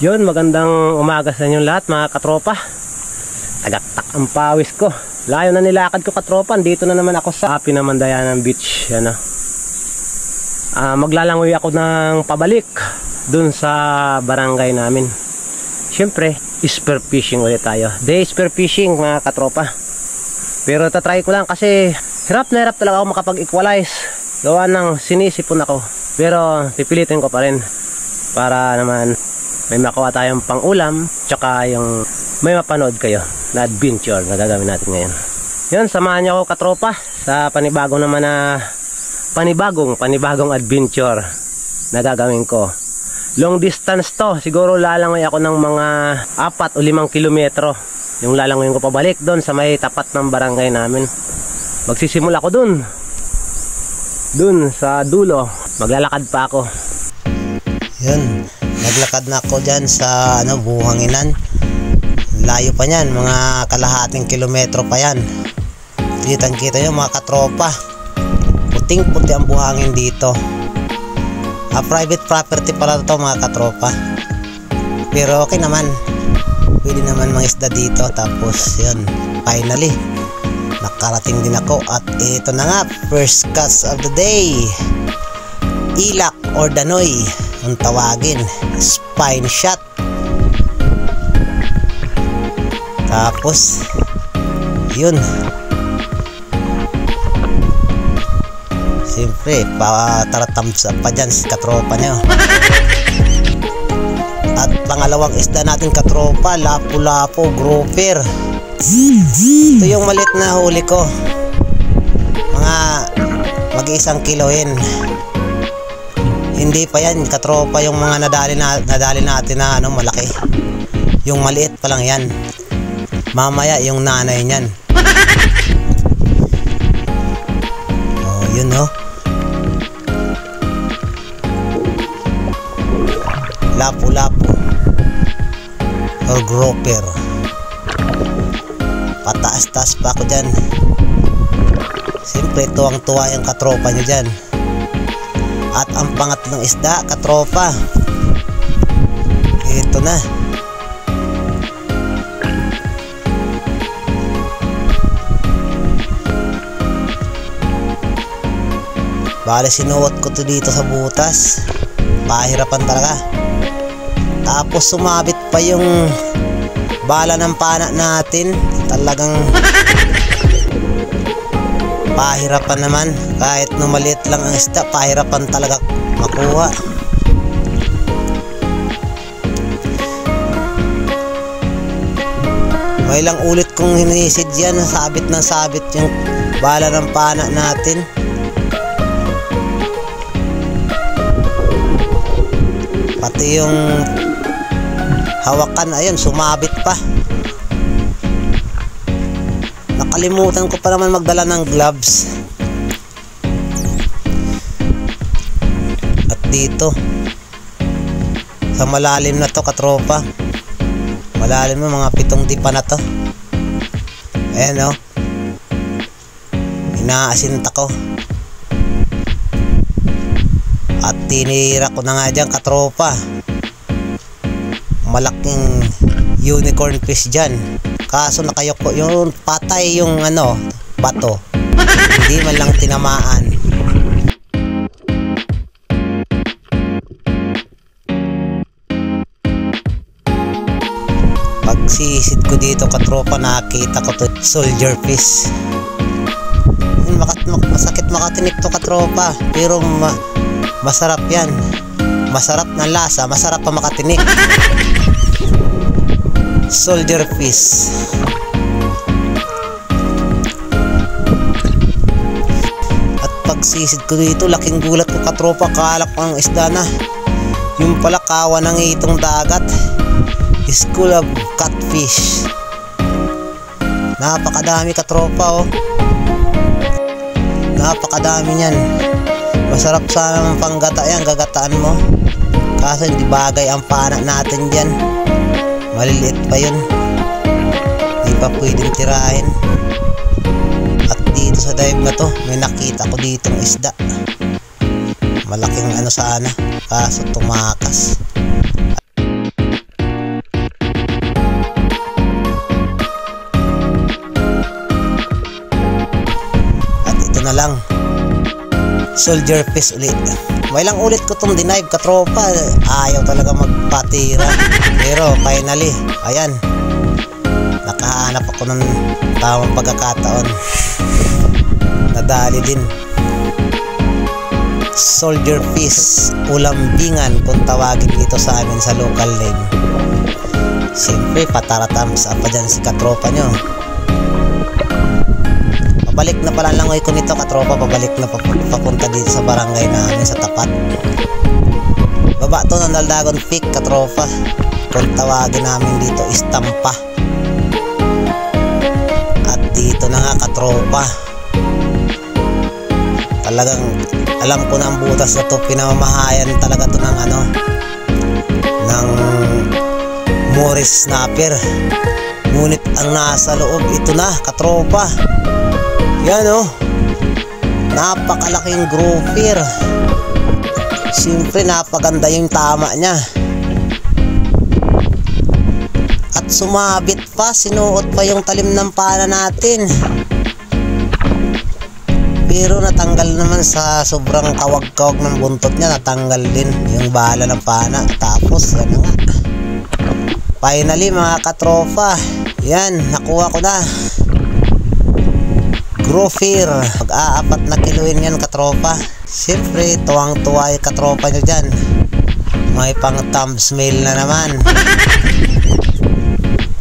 Yun, magandang umaga sa inyong lahat mga katropa. Tagaktak ang pawis ko. Layo na nilakad ko katropa. Dito na naman ako sa Pinamandayanan Beach. Ano? Maglalangoy ako ng pabalik dun sa barangay namin. Siyempre, spear fishing ulit tayo. Day spear fishing mga katropa. Pero tatry ko lang kasi hirap na hirap talaga ako makapag-equalize. Gawa ng sinisipon ako. Pero pipilitin ko pa rin para naman may makuha tayong pang-ulam, tsaka yung may mapanood kayo na adventure na gagawin natin ngayon. Yun, samahan niyo ako katropa sa panibagong adventure na gagawin ko. Long distance to, siguro lalangoy ako ng mga 4 o 5 kilometro. Yung lalangoyin ko pabalik doon sa may tapat ng barangay namin. Magsisimula ako doon sa dulo. Maglalakad pa ako. Yun, naglakad na ako dyan sa Buhanginan. Layo pa yan, mga kalahating kilometro pa yan. Kitang kita nyo mga katropa, puting puti ang buhangin dito. Private property pala ito mga katropa, pero okay naman, pwede naman mangisda dito. Tapos yun, finally nakarating din ako at ito na nga, first catch of the day. Ilak or danoy ang tawagin, spine shot. Tapos yun, siyempre pataratamsa pa dyan si katropa nyo. At pangalawang isda natin katropa, lapu-lapu grouper. Ito yung malit na huli ko, mga mag-1 kiloin. Hindi pa yan katropa yung mga nadali natin na malaki. Yung maliit pa lang yan. Mamaya yung nanay niyan. Oh, yun lapu-lapu or grouper. Pataas-taas pa ako dyan. Siyempre tuwang-tuwa yung katropa nyo dyan. At ang pangatlong isda katropa, ito na. Bale sinuot ko to dito sa butas. Pahirapan talaga. Tapos sumabit pa yung bala ng pana natin. Talagang pahirapan naman. Kahit maliit lang ang isda, pahirapan talaga makuha. May ilang ulit kong hinisid yan, sabit na sabit yung bala ng pana natin. Pati yung hawakan, ayun, sumabit pa. Nakalimutan ko pa naman magdala ng gloves. At dito sa malalim na to katropa, malalim na, mga 7 dipa na to. Ayan inaasinta ko. At tinira ko na nga dyan katropa, malaking unicorn fish dyan. Kaso nakayoko, yung patay yung bato. Hindi man lang tinamaan. Pagsisid ko dito katropa, nakita ko to soldier fish. Masakit makatinik to katropa, pero masarap yan. Masarap na lasa, masarap pa makatinik. Soldier fish. At pagsisid ko dito, laking gulat ko katropa, kalak ang isda na. Yung pala kawa ng itong dagat, school of catfish. Napakadami katropa napakadami niyan. Masarap sana ng panggata yan, gagataan mo. Kaso hindi bagay ang pana natin dyan, maliliit pa yun, hindi pa pwedeng tirahin. At dito sa dive na to, may nakita ko ditong isda, malaking sana, kaso tumakas. na lang. Soldier piece uli. May lang ulit ko tong denive katropa. Ayaw talaga magpatira. Pero finally, ayan. Nakahanap ako ng tamang pagkakataon. Nadali din. Soldier piece, ulambingan kung tawagin dito sa amin sa local name. Siyempre pataratams pa dyan si katropa nyo. Pabalik na pala langoy ko nito katropa. Pabalik na papunta dito sa barangay namin sa tapat. Baba to ng Daldagon Peak katropa. Kung tawagin namin dito Istampa. At dito na nga katropa. Talagang alam ko na ang butas na to. Pinamamahayan talaga to ng ano, ng Morris Snapper. Ngunit ang nasa loob ito na katropa. Yan oh, napakalaking grouper. Siyempre napaganda yung tama niya. At sumabit pa, sinuot pa yung talim ng pana natin. Pero natanggal naman sa sobrang kawag-kawag ng buntot niya. Natanggal din yung bala ng pana. Tapos yan nga, finally mga katropa, yan, nakuha ko na. Grouper, mag-aapat na kiluin yan katropa. Siyempre tuwang-tuwa yung katropa nyo dyan. May pang thumbnail na naman.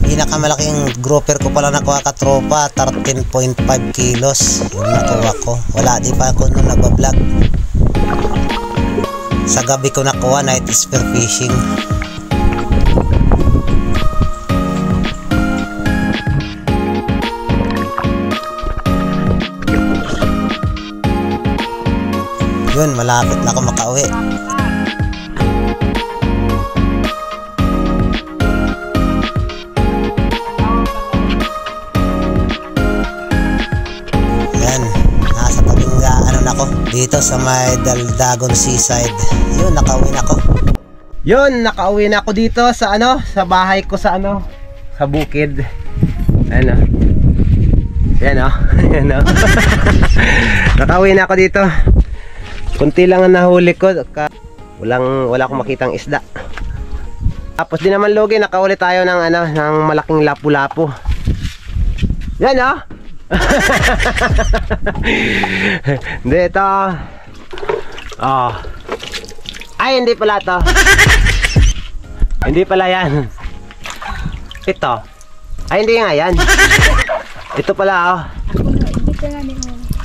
Pinakamalaking grouper ko pala nakuha katropa, 13.5 kilos yung nakuha ko. Wala di pa ako nung nagbablog. Sa gabi ko nakuha, night spear fishing. Yun, malapit na ako makauwi. Yan, nasa tabing ano na ako dito sa may Daldagon Seaside. Yun, nakauwi na ako. Yun, nakauwi na ako dito sa ano, sa bahay ko sa ano, sa bukid. Ano? Yan oh. Yan oh. Nakauwi na ako dito. Kunti lang ang nahuli ko. Wala akong makitang isda. Tapos di naman lugi, nakahuli tayo ng ano, ng malaking lapu-lapu. Yan oh. Hindi ito. Oh. Ay, hindi pala to. Hindi pala yan. Ito. Ay, hindi nga yan. Ito pala oh.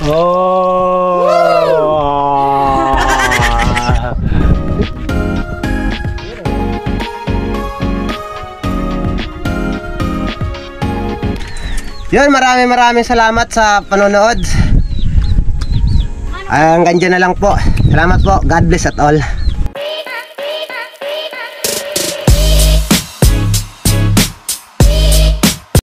Oh. Yun, maraming salamat sa panonood. Hanggang dyan na lang po. Salamat po. God bless at all.